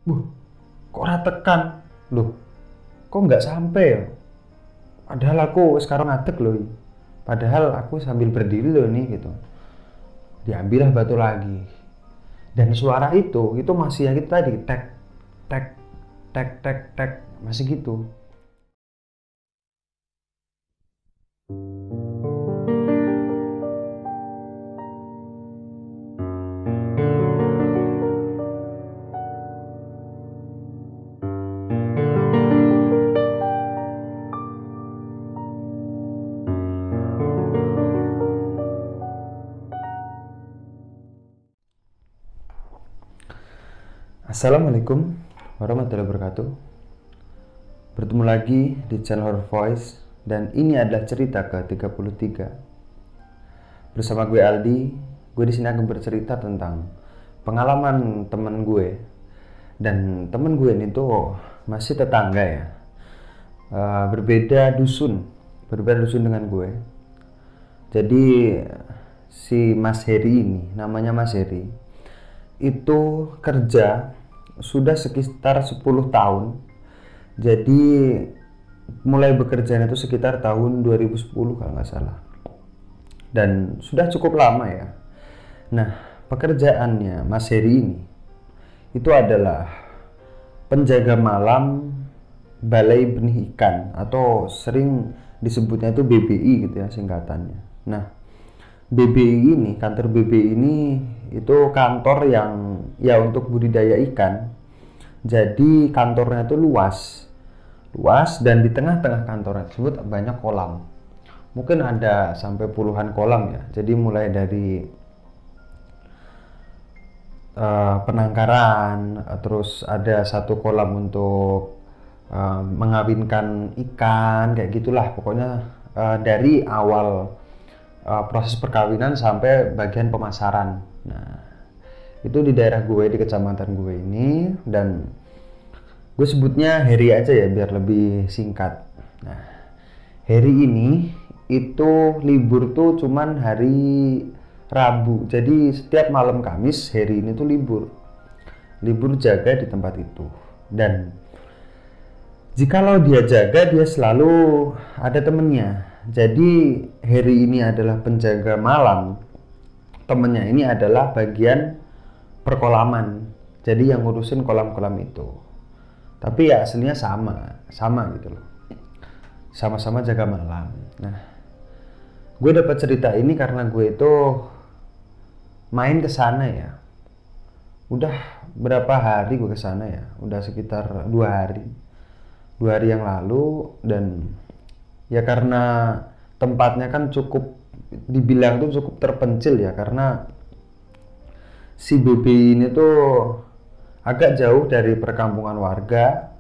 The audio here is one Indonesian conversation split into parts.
Buh, kok ora tekan? Loh, kok nggak sampai ya? Padahal aku sekarang ngadeg loh. Padahal aku sambil berdiri loh nih gitu. Diambillah batu lagi. Dan suara itu masih yang itu tadi, tek tek tek tek tek, masih gitu. Assalamualaikum warahmatullahi wabarakatuh. Bertemu lagi di channel Horror Voice, dan ini adalah cerita ke-33. Bersama gue Aldi, gue di sini akan bercerita tentang pengalaman temen gue. Dan temen gue ini tuh masih tetangga ya. Berbeda dusun dengan gue. Jadi si Mas Heri ini, namanya Mas Heri, itu kerja sudah sekitar 10 tahun. Jadi mulai bekerja itu sekitar tahun 2010 kalau nggak salah. Dan sudah cukup lama ya. Nah, pekerjaannya Mas Heri ini itu adalah penjaga malam Balai Benih Ikan, atau sering disebutnya itu BBI gitu ya singkatannya. Nah, BBI ini, kantor BBI ini itu kantor yang ya untuk budidaya ikan. Jadi kantornya itu luas, dan di tengah-tengah kantor tersebut banyak kolam. Mungkin ada sampai puluhan kolam ya. Jadi mulai dari penangkaran, terus ada satu kolam untuk mengawinkan ikan, kayak gitulah pokoknya, dari awal proses perkawinan sampai bagian pemasaran. Nah, itu di daerah gue, di kecamatan gue ini, dan gue sebutnya Heri aja ya biar lebih singkat. Nah, Heri ini itu libur tuh cuman hari Rabu. Jadi setiap malam Kamis Heri ini tuh libur jaga di tempat itu. Dan jikalau dia jaga, dia selalu ada temennya. Jadi Heri ini adalah penjaga malam, temennya ini adalah bagian perkolaman. Jadi yang ngurusin kolam-kolam itu. Tapi ya aslinya sama gitu loh. Sama-sama jaga malam. Nah, gue dapat cerita ini karena gue itu main ke sana ya. Udah berapa hari gue ke sana ya? Udah sekitar 2 hari. 2 hari yang lalu. Dan ya karena tempatnya kan cukup, dibilang tuh cukup terpencil ya, karena si BB ini tuh agak jauh dari perkampungan warga,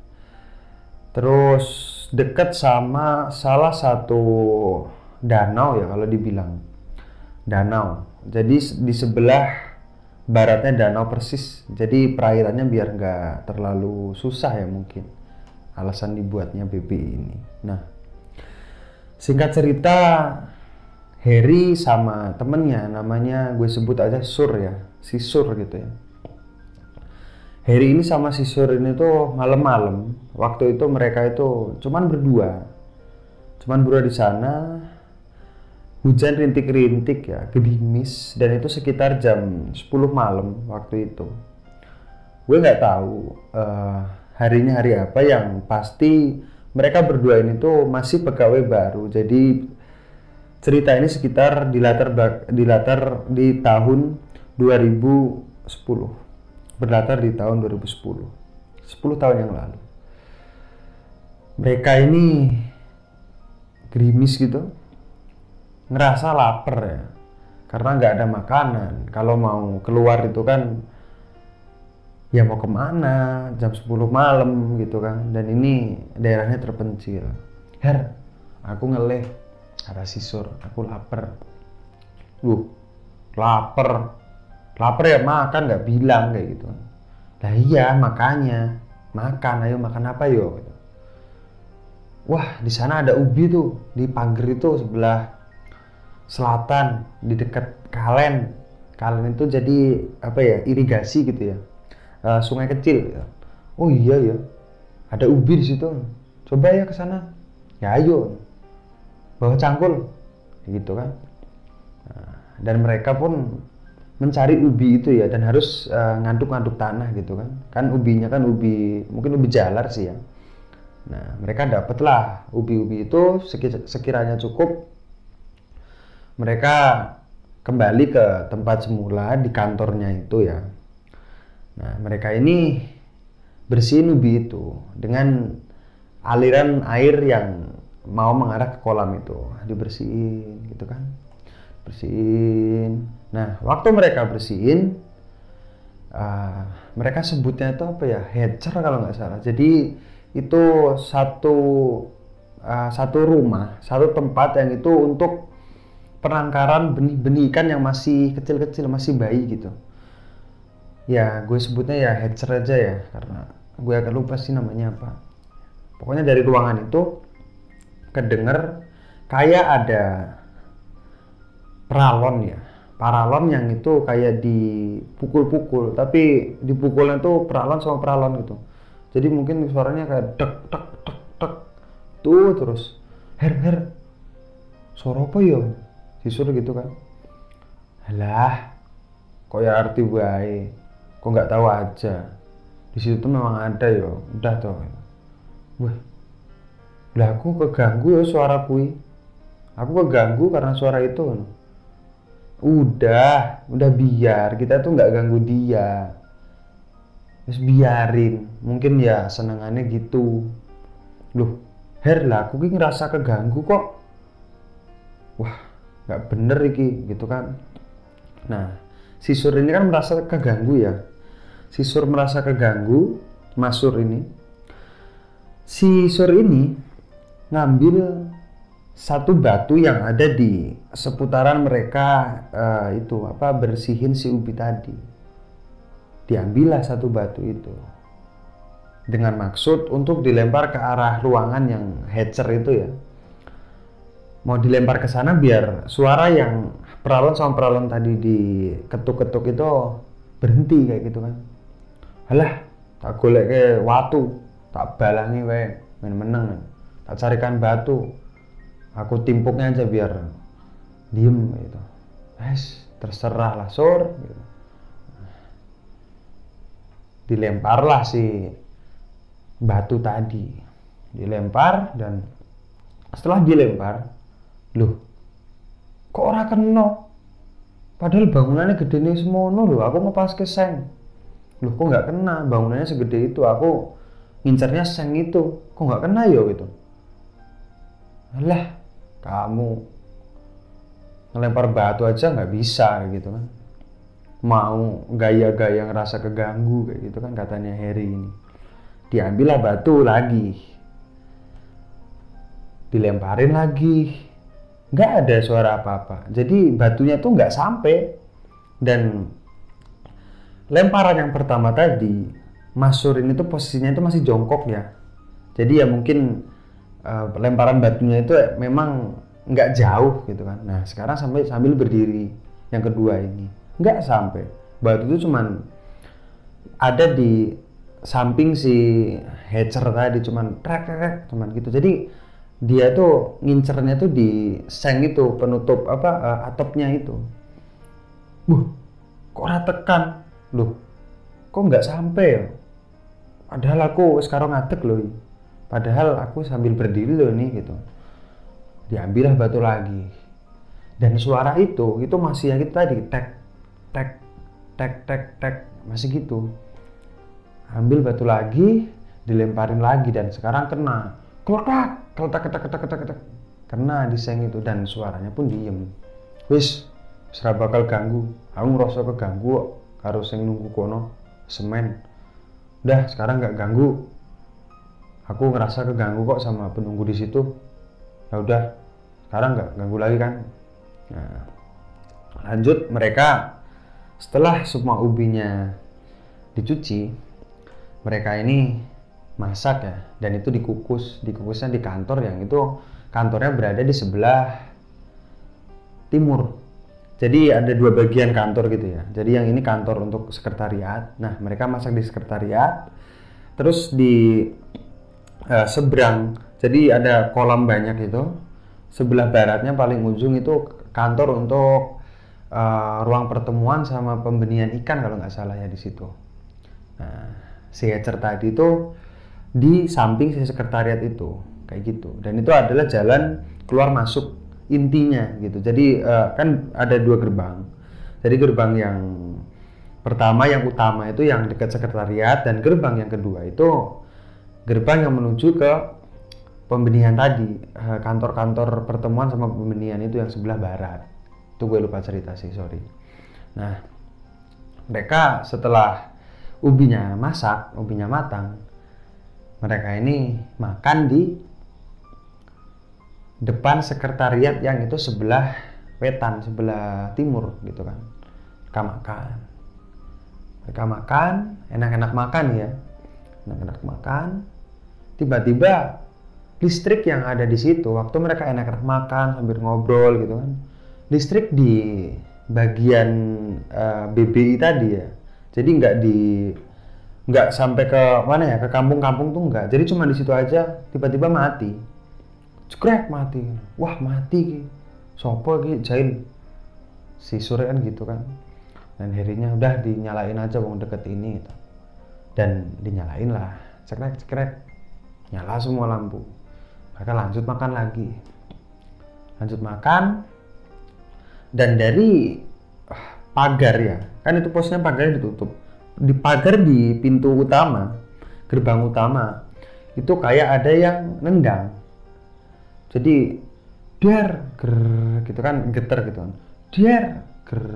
terus dekat sama salah satu danau ya kalau dibilang danau. Jadi di sebelah baratnya danau persis. Jadi perairannya biar nggak terlalu susah ya, mungkin alasan dibuatnya BB ini. Nah, singkat cerita, Heri sama temennya, namanya gue sebut aja Sur ya, si Sur gitu ya. Heri ini sama si Sur ini tuh malam-malam, waktu itu mereka itu cuman berdua di sana. Hujan rintik-rintik ya, gerimis, dan itu sekitar jam 10 malam waktu itu. Gue nggak tahu harinya hari apa, yang pasti mereka berdua ini tuh masih pegawai baru. Jadi cerita ini sekitar di tahun 2010. Berlatar di tahun 2010. 10 tahun yang lalu. Mereka ini gerimis gitu, ngerasa lapar ya, karena nggak ada makanan. Kalau mau keluar itu kan ya mau kemana, jam 10 malam gitu kan, dan ini daerahnya terpencil. Her, aku ngeleh, ada sisur, aku lapar. Lapar ya makan, nggak bilang kayak gitu. Nah iya makanya makan, ayo makan apa yo? Wah, di sana ada ubi tuh, di pagar itu sebelah selatan, di dekat Kalen. Kalen itu jadi apa ya, irigasi gitu ya, sungai kecil gitu. Oh iya ya, ada ubi di situ. Coba ya ke sana. Ya ayo, bawa cangkul, gitu kan. Dan mereka pun mencari ubi itu ya, dan harus ngaduk-ngaduk tanah gitu kan. Kan ubinya kan ubi, mungkin ubi jalar sih ya. Nah, mereka dapatlah ubi-ubi itu sekiranya cukup. Mereka kembali ke tempat semula di kantornya itu ya. Nah, mereka ini bersihin ubi itu dengan aliran air yang mau mengarah ke kolam itu. Dibersihin gitu kan. Bersihin. Nah, waktu mereka bersihin, mereka sebutnya itu apa ya? Hatcher kalau nggak salah. Jadi itu satu rumah, satu tempat yang itu untuk penangkaran benih-benih ikan yang masih kecil-kecil, masih bayi gitu. Ya, gue sebutnya ya hatcher aja ya, karena gue agak lupa sih namanya apa. Pokoknya dari ruangan itu kedenger kayak ada paralon yang itu kayak dipukul-pukul, tapi dipukulnya tuh paralon sama paralon gitu. Jadi mungkin suaranya kayak dek dek dek dek tuh terus. Her, suara apa ya? Sisur gitu kan. Alah, kok ya arti baik, kok nggak tahu aja. Di situ tuh memang ada yo, udah tuh. Wah, lah aku keganggu ya suara kui. Aku keganggu karena suara itu. Udah biar kita tuh nggak ganggu dia. Terus biarin, mungkin ya senengannya gitu. Loh, lah aku ngerasa keganggu kok. Wah, nggak bener iki gitu kan. Nah, si Sur ini kan merasa keganggu ya. Si Sur merasa keganggu, Mas Sur ini. Si Sur ini ngambil satu batu yang ada di seputaran mereka bersihin si ubi tadi. Diambillah satu batu itu dengan maksud untuk dilempar ke arah ruangan yang hatcher itu ya. Mau dilempar ke sana biar suara yang peralon sama peralon tadi diketuk-ketuk itu berhenti kayak gitu kan. Alah, tak golek ke watu, tak balangi wae, meneng. Tak carikan batu. Aku timpuknya aja biar diem gitu. Terserah lah Sur gitu. Dilemparlah si batu tadi. Dilempar dan setelah dilempar, loh, kok ora kena? Padahal bangunannya gede nih semono loh, aku ngepas ke seng. Loh, kok nggak kena? Bangunannya segede itu, aku ngincernya seng itu, kok nggak kena yo gitu. Alah, kamu ngelempar batu aja nggak bisa gitu kan. Mau gaya-gaya ngerasa keganggu kayak gitu kan katanya Harry ini. Diambillah batu lagi. Dilemparin lagi. Nggak ada suara apa-apa. Jadi batunya tuh nggak sampai. Dan lemparan yang pertama tadi, Mas Sur ini tuh posisinya itu masih jongkok ya. Jadi ya mungkin lemparan batunya itu memang nggak jauh gitu kan. Nah sekarang sambil berdiri yang kedua ini nggak sampai. Batu itu cuman ada di samping si hatcher tadi, cuman trek cuman gitu. Jadi dia tuh ngincernya tuh di seng itu penutup atapnya itu. Kok ora tekan? Loh, kok nggak sampai ya? Padahal aku sekarang ngadeg loh. Padahal aku sambil berdiri loh nih gitu. Diambillah batu lagi. Dan suara itu masih yang itu tadi, tek masih gitu. Ambil batu lagi, dilemparin lagi dan sekarang kena. Kletak, kena di seng itu dan suaranya pun diem. Wis, ora bakal ganggu. Aku ngerasa keganggu kok karo sing nunggu kono semen. Udah, sekarang nggak ganggu. Aku ngerasa keganggu kok sama penunggu di situ. Ya udah, sekarang nggak ganggu lagi kan. Nah, lanjut mereka setelah semua ubinya dicuci, mereka ini masak ya, dan itu dikusnya di kantor yang itu kantornya berada di sebelah timur. Jadi ada dua bagian kantor gitu ya. Jadi yang ini kantor untuk sekretariat. Nah mereka masak di sekretariat, Terus di seberang, jadi ada kolam banyak itu. Sebelah baratnya paling ujung itu kantor untuk ruang pertemuan sama pembenihan ikan kalau nggak salah ya di situ. Nah, si Hatcher tadi itu di samping si sekretariat itu, kayak gitu. Dan itu adalah jalan keluar masuk intinya gitu. Jadi kan ada 2 gerbang. Jadi gerbang yang pertama yang utama itu yang dekat sekretariat, dan gerbang yang kedua itu gerbang yang menuju ke pembenihan tadi, kantor-kantor pertemuan sama pembenihan itu yang sebelah barat. Itu gue lupa cerita sih, sorry. Nah, mereka setelah ubinya masak, ubinya matang, mereka ini makan di depan sekretariat yang itu sebelah wetan, sebelah timur gitu kan. Mereka makan, enak-enak makan ya, enak-enak makan. Tiba-tiba listrik yang ada di situ waktu mereka enak-enak makan sambil ngobrol gitu kan, listrik di bagian BBI tadi ya, jadi nggak sampai ke mana ya, ke kampung-kampung tuh nggak, jadi cuma di situ aja. Tiba-tiba mati, cekrek mati. Wah, mati sopo ki jail si Sure kan gitu kan. Dan akhirnya udah dinyalain aja wong deket ini gitu. Dan dinyalain lah, cekrek nyala semua lampu. Mereka lanjut makan lagi, lanjut makan. Dan dari pagar ya, kan itu posnya pagarnya ditutup, di pagar di pintu utama, gerbang utama itu kayak ada yang nendang. Jadi der ger gitu kan, geter gitu kan, der ger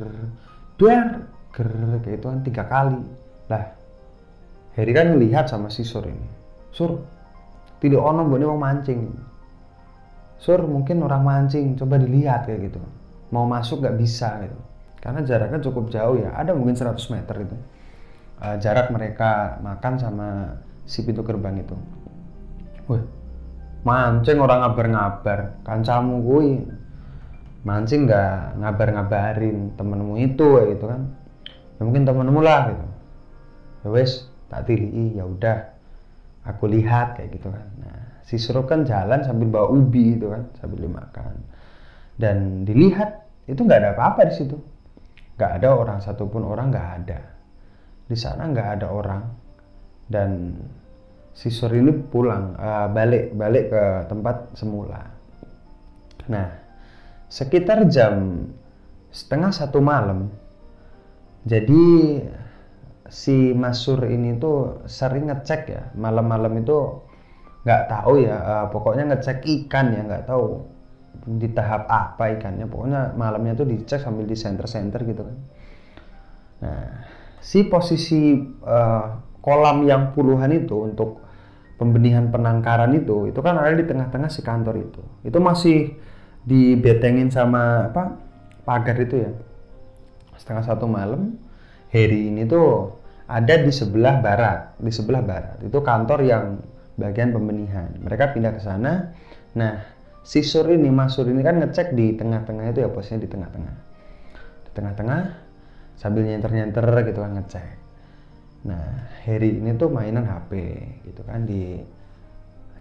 kayak itu kan 3 kali. Lah Harry kan ngelihat sama si Sur ini, Sur tidak ono mbone wong mancing, Sur mungkin orang mancing, coba dilihat kayak gitu. Mau masuk nggak bisa gitu, karena jaraknya cukup jauh ya, ada mungkin 100 meter itu jarak mereka makan sama si pintu gerbang itu. Wih, mancing orang ngabar-ngabar, kancamu gue mancing nggak ngabar-ngabarin temenmu itu kayak gitu kan, ya mungkin temenmu lah gitu. Ya wes tak tili, ya udah aku lihat kayak gitu kan. Nah, si Suro kan jalan sambil bawa ubi itu kan, sambil dimakan. Dan dilihat itu nggak ada apa-apa di situ, nggak ada orang satupun, orang nggak ada di sana, nggak ada orang. Dan si Sur ini pulang, balik ke tempat semula. Nah, sekitar jam 12:30 malam, jadi si Mas Sur ini tuh sering ngecek ya malam-malam itu, nggak tahu ya, pokoknya ngecek ikan ya, nggak tahu di tahap apa ikannya, pokoknya malamnya tuh dicek sambil di center gitu kan. Nah, si posisi kolam yang puluhan itu untuk pembenihan penangkaran itu kan ada di tengah-tengah si kantor itu masih dibetengin sama apa, pagar itu ya. 12:30 malam, Harry ini tuh ada di sebelah barat, itu kantor yang bagian pembenihan. Mereka pindah ke sana. Nah, si Mas Sur ini kan ngecek di tengah-tengah itu ya, posisinya di tengah-tengah sambil nyenter gitu kan, ngecek. Nah, Harry ini tuh mainan HP gitu kan di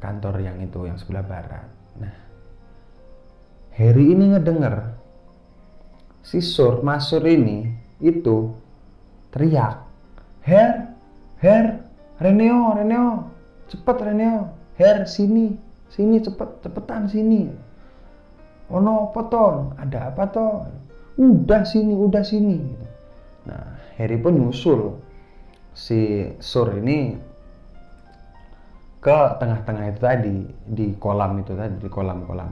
kantor yang itu, yang sebelah barat. Nah, Harry ini ngedenger si Mas Sur ini itu teriak, Her, Reneo, cepet Reneo, Her sini, cepetan sini. Ono apa toh? Ada apa toh? Udah sini. Nah, Harry pun nyusul si Sur ini ke tengah-tengah itu tadi, di kolam itu tadi, di kolam-kolam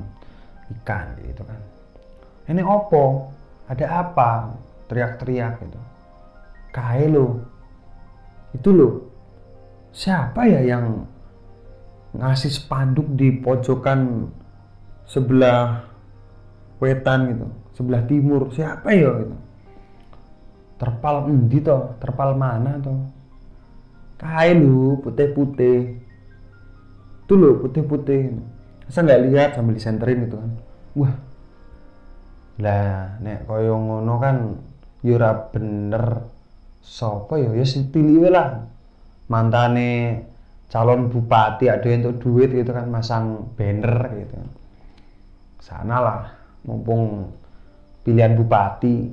ikan gitu kan. Ini opo? Ada apa? Teriak-teriak gitu. Kae lo, itu lo, siapa ya yang ngasih spanduk di pojokan sebelah wetan gitu, sebelah timur, siapa ya gitu? Terpal endi toh? Terpal mana toh? Kae lo, putih-putih. Itu lo, putih-putih. Masa nggak lihat sambil disenterin gitu kan? Wah, lah nek koyo ngono kan yura bener. Sopo ya si Tili lah, mantane calon bupati ada yang untuk duit gitu kan, masang banner gitu. Sana lah, mumpung pilihan bupati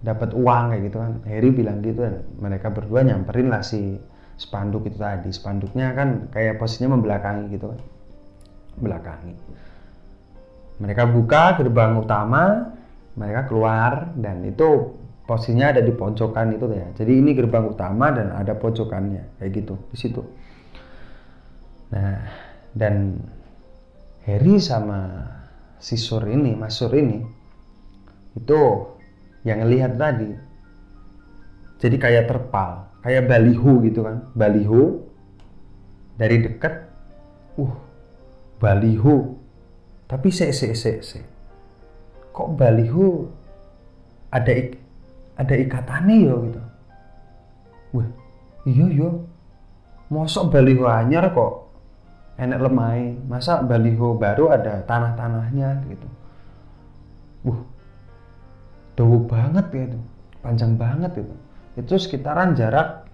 dapat uang kayak gitu kan. Harry bilang gitu, dan mereka berdua nyamperin lah si spanduk itu tadi. Spanduknya kan kayak posisinya membelakangi gitu kan, belakangi. Mereka buka gerbang utama, mereka keluar, dan itu posisinya ada di pojokan itu ya. Jadi ini gerbang utama dan ada pojokannya kayak gitu di situ. Nah, dan Harry sama si Mas Sur ini itu yang ngelihat tadi. Jadi kayak terpal, kayak baliho gitu kan. Baliho dari dekat. Baliho. Tapi kok baliho ada ikatannya ya gitu. Wah, iya. Mosok baliho anyar kok enek lemai. Masa baliho baru ada tanah-tanahnya gitu. Dawa banget gitu. Panjang banget itu. Itu sekitaran jarak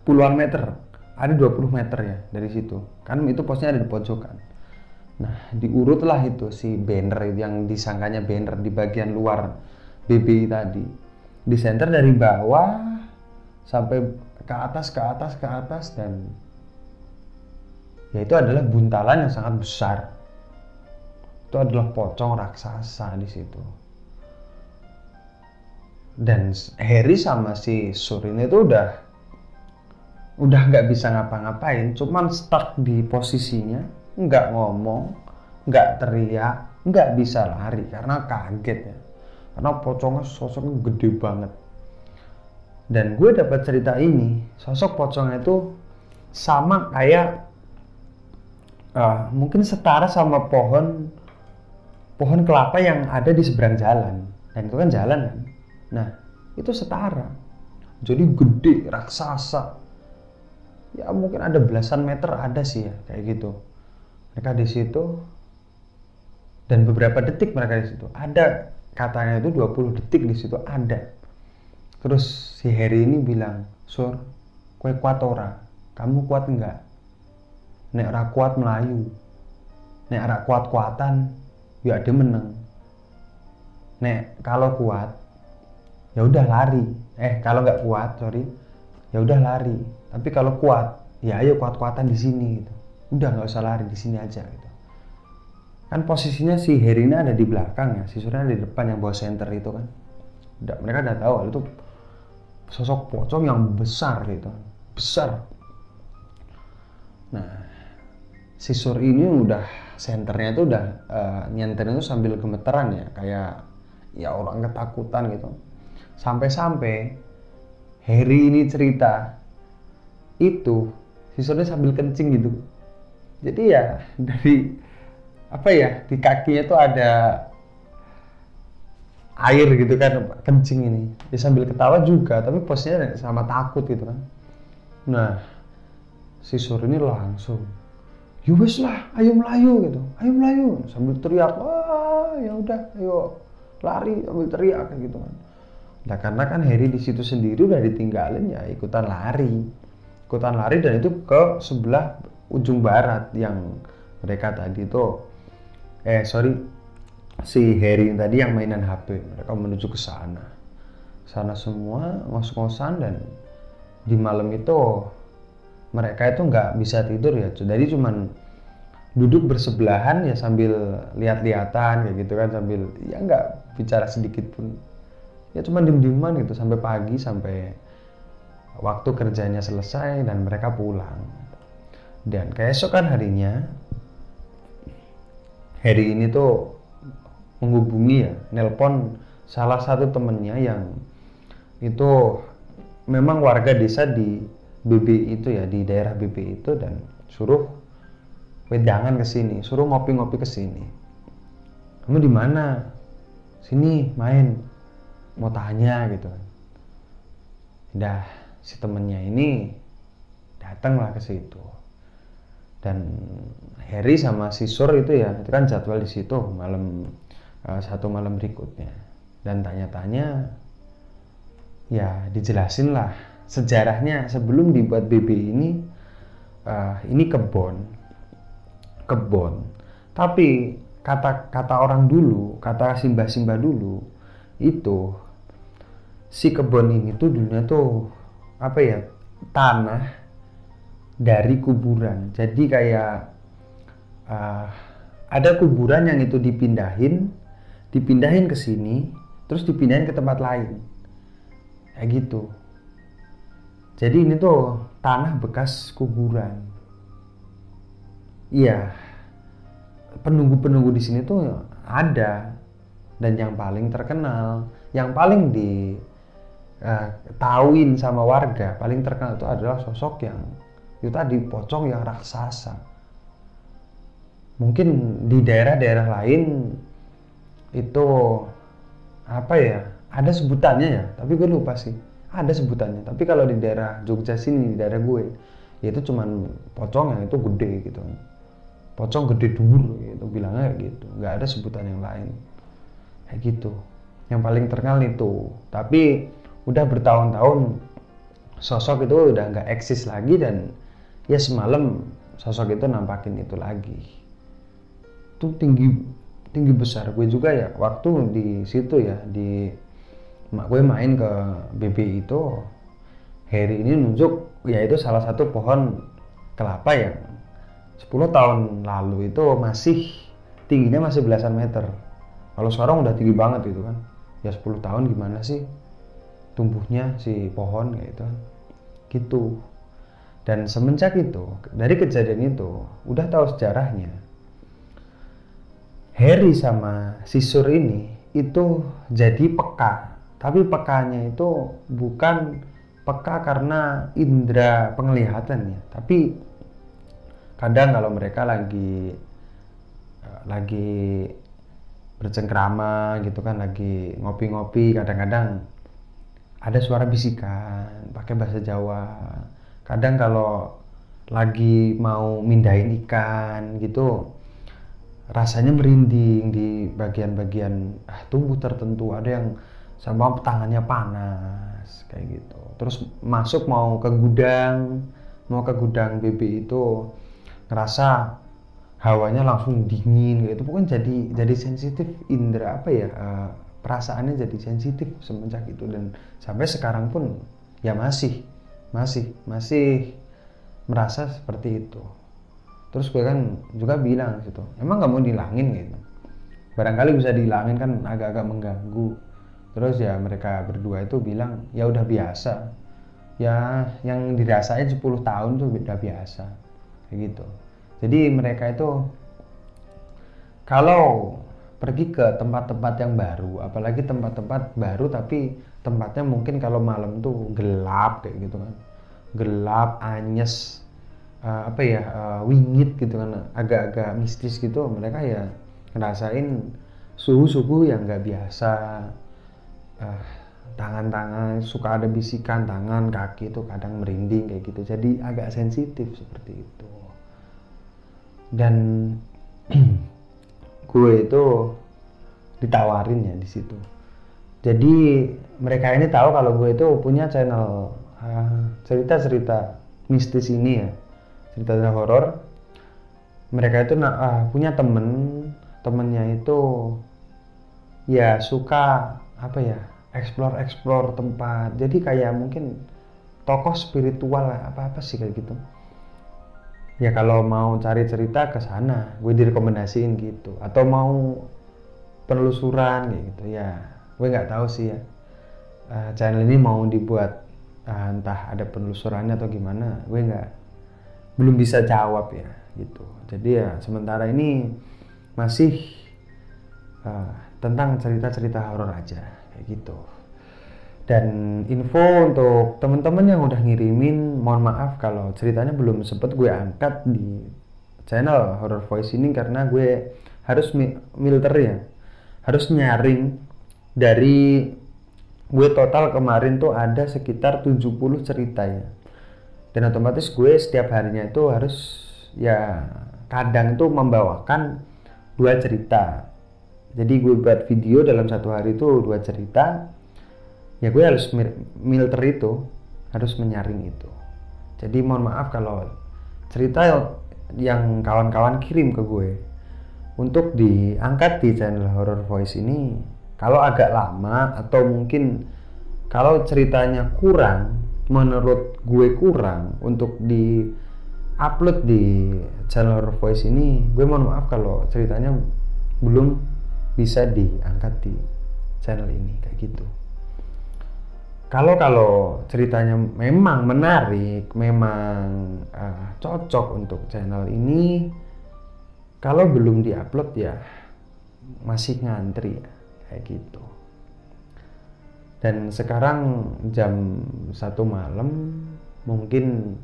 puluhan meter. Ada 20 meter ya dari situ. Kan itu posnya ada di pojokan. Nah, diurutlah itu si banner yang disangkanya banner di bagian luar BBI tadi. Di center dari bawah sampai ke atas dan ya itu adalah buntalan yang sangat besar. Itu adalah pocong raksasa di situ. Dan Harry sama si Sur ini tuh udah nggak bisa ngapa-ngapain, cuman stuck di posisinya. Nggak ngomong, nggak teriak, nggak bisa lari karena kaget ya. Karena pocongnya sosoknya gede banget. Dan gue dapat cerita ini, sosok pocongnya itu sama kayak mungkin setara sama pohon kelapa yang ada di seberang jalan. Dan itu kan jalan kan. Nah, itu setara. Jadi gede, raksasa. Ya mungkin ada belasan meter ada sih ya, kayak gitu. Mereka di situ dan beberapa detik mereka di situ. Ada katanya itu 20 detik di situ ada. Terus si Harry ini bilang, "Sur, kowe kuat ora? Kamu kuat enggak? Nek ora kuat melayu. Nek ora kuat-kuatan, ya ada meneng. Nek kalau kuat, ya udah lari. Kalau nggak kuat, ya udah lari. Tapi kalau kuat, ya ayo kuat-kuatan di sini gitu. Udah nggak usah lari, di sini aja gitu." Kan posisinya si Harry ini ada di belakang ya, si Surya ada di depan yang bawa center itu kan. Mereka udah tahu itu sosok pocong yang besar gitu, besar. Nah, si Sur ini udah senternya itu udah nyenternya itu sambil gemeteran ya, kayak ya orang ketakutan gitu. Sampai-sampai Harry ini cerita itu si Surnya sambil kencing gitu. Jadi ya dari di kakinya tuh ada air gitu kan, kencing ini. Dia sambil ketawa juga, tapi posnya sama takut gitu kan. Nah, si Sur ini langsung, "Ya wes lah, ayo melayu gitu. Ayo melayu." Sambil teriak, "Wah, ya udah, ayo lari," sambil teriak kayak gitu kan. Nah, karena kan Harry di situ sendiri udah ditinggalin ya ikutan lari dan itu ke sebelah ujung barat yang mereka tadi itu si Harry tadi yang mainan HP. Mereka menuju ke sana semua ngos-ngosan, dan di malam itu mereka itu nggak bisa tidur ya, jadi cuman duduk bersebelahan ya sambil lihat-lihatan kayak gitu kan, sambil ya nggak bicara sedikit pun, ya cuman diem-dieman gitu sampai pagi, sampai waktu kerjanya selesai dan mereka pulang. Dan keesokan harinya Harry ini tuh menghubungi ya, nelpon salah satu temennya yang itu memang warga desa di BB itu ya, di daerah BB itu, dan suruh wedangan ke sini, suruh ngopi-ngopi ke sini. "Kamu di mana?" "Sini main, mau tanya," gitu. Dah si temennya ini datanglah ke situ. Dan Harry sama si Sur itu kan jadwal di situ satu malam berikutnya. Dan tanya-tanya, ya dijelasin lah sejarahnya sebelum dibuat BB ini. ini kebon. Tapi kata orang dulu, kata simbah-simbah dulu, itu si kebon ini tuh dulunya tuh apa ya, tanah dari kuburan. Jadi kayak ada kuburan yang itu dipindahin ke sini, terus dipindahin ke tempat lain, kayak gitu. Jadi ini tuh tanah bekas kuburan. Iya, penunggu-penunggu di sini tuh ada, dan yang paling terkenal, yang paling tahuin sama warga, paling terkenal itu adalah sosok yang itu tadi, pocong yang raksasa. Mungkin di daerah-daerah lain itu apa ya, ada sebutannya ya, tapi gue lupa sih, ada sebutannya. Tapi kalau di daerah Jogja sini, di daerah gue, ya itu cuman pocong yang itu gede gitu, pocong gede dur gitu, bilangnya kayak gitu, nggak ada sebutan yang lain kayak gitu. Yang paling terkenal itu, tapi udah bertahun-tahun sosok itu udah nggak eksis lagi, dan ya semalam sosok itu nampakin itu lagi. Itu tinggi besar. Gue juga ya waktu di situ ya, gue main ke BBI itu, Harry ini nunjuk ya itu salah satu pohon kelapa yang 10 tahun lalu itu masih tingginya masih belasan meter. Kalau sekarang udah tinggi banget gitu kan. Ya 10 tahun gimana sih tumbuhnya si pohon kayak gitu kan. Gitu. Dan semenjak itu, dari kejadian itu, udah tahu sejarahnya. Harry sama si Sur ini itu jadi peka. Tapi pekanya itu bukan peka karena indera penglihatan ya, tapi kadang kalau mereka lagi bercengkrama gitu kan, lagi ngopi-ngopi, kadang-kadang ada suara bisikan pakai bahasa Jawa. Kadang kalau lagi mau mindahin ikan gitu, rasanya merinding di bagian-bagian tubuh tertentu. Ada yang sama tangannya panas kayak gitu. Terus masuk mau ke gudang BB itu, ngerasa hawanya langsung dingin gitu. Pokoknya jadi sensitif, indera apa ya, perasaannya jadi sensitif semenjak itu. Dan sampai sekarang pun ya masih merasa seperti itu. Terus gue kan juga bilang situ, emang nggak mau dihilangin gitu, barangkali bisa dihilangin kan agak-agak mengganggu. Terus ya mereka berdua itu bilang ya udah biasa ya, yang dirasain 10 tahun tuh udah biasa kayak gitu. Jadi mereka itu kalau pergi ke tempat-tempat yang baru, apalagi tempat-tempat baru tapi tempatnya mungkin kalau malam tuh gelap kayak gitu kan, gelap, anyes, wingit gitu kan, agak-agak mistis gitu, mereka ya ngerasain suhu yang nggak biasa. Tangan-tangan suka ada bisikan, tangan, kaki itu kadang merinding kayak gitu, jadi agak sensitif seperti itu. Dan gue itu ditawarin ya di situ. Jadi mereka ini tahu kalau gue itu punya channel cerita-cerita mistis ini ya, cerita horor. Mereka itu punya temennya itu ya suka explore tempat. Jadi kayak mungkin tokoh spiritual lah, apa sih kayak gitu. Ya kalau mau cari cerita ke sana, gue direkomendasiin gitu. Atau mau penelusuran kayak gitu ya, gue nggak tahu sih ya. Channel ini mau dibuat entah ada penelusurannya atau gimana, gue belum bisa jawab ya gitu. Jadi ya sementara ini masih tentang cerita-cerita horor aja kayak gitu. Dan info untuk teman-teman yang udah ngirimin, mohon maaf kalau ceritanya belum sempet gue angkat di channel Horror Voice ini karena gue harus filter ya, harus nyaring. Dari gue total kemarin tuh ada sekitar 70 cerita ya, dan otomatis gue setiap harinya itu harus ya kadang tuh membawakan 2 cerita. Jadi gue buat video dalam satu hari itu 2 cerita ya, gue harus filter itu, harus menyaring itu. Jadi mohon maaf kalau cerita yang kawan-kawan kirim ke gue untuk diangkat di channel Horror Voice ini, kalau agak lama atau mungkin kalau ceritanya kurang, menurut gue kurang untuk di upload di channel Horror Voice ini, gue mohon maaf kalau ceritanya belum bisa diangkat di channel ini kayak gitu. Kalau ceritanya memang menarik, memang cocok untuk channel ini, kalau belum diupload ya masih ngantri ya, kayak gitu. Dan sekarang jam 1 malam, mungkin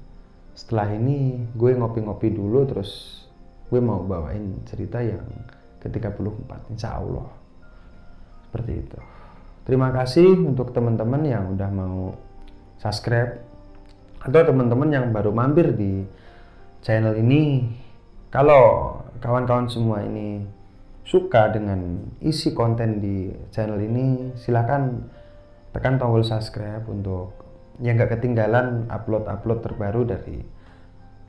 setelah ini gue ngopi-ngopi dulu, terus gue mau bawain cerita yang ke-34, insya Allah. Seperti itu. Terima kasih untuk teman-teman yang udah mau subscribe, atau teman-teman yang baru mampir di channel ini. Kalau kawan-kawan semua ini suka dengan isi konten di channel ini, silahkan tekan tombol subscribe untuk yang gak ketinggalan upload-upload terbaru dari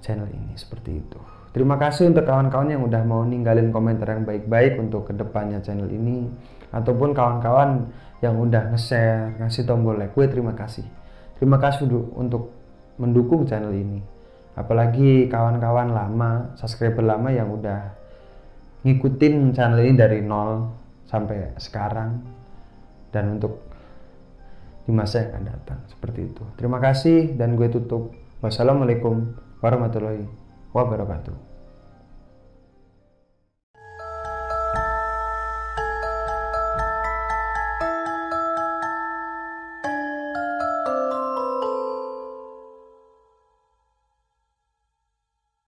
channel ini. Seperti itu. Terima kasih untuk kawan-kawan yang udah mau ninggalin komentar yang baik-baik untuk kedepannya channel ini, ataupun kawan-kawan yang udah nge-share, ngasih tombol like. Gue terima kasih. Terima kasih untuk mendukung channel ini. Apalagi kawan-kawan lama, subscriber lama yang udah ngikutin channel ini dari nol sampai sekarang, dan untuk di masa yang akan datang. Seperti itu. Terima kasih dan gue tutup. Wassalamualaikum warahmatullahi wabarakatuh.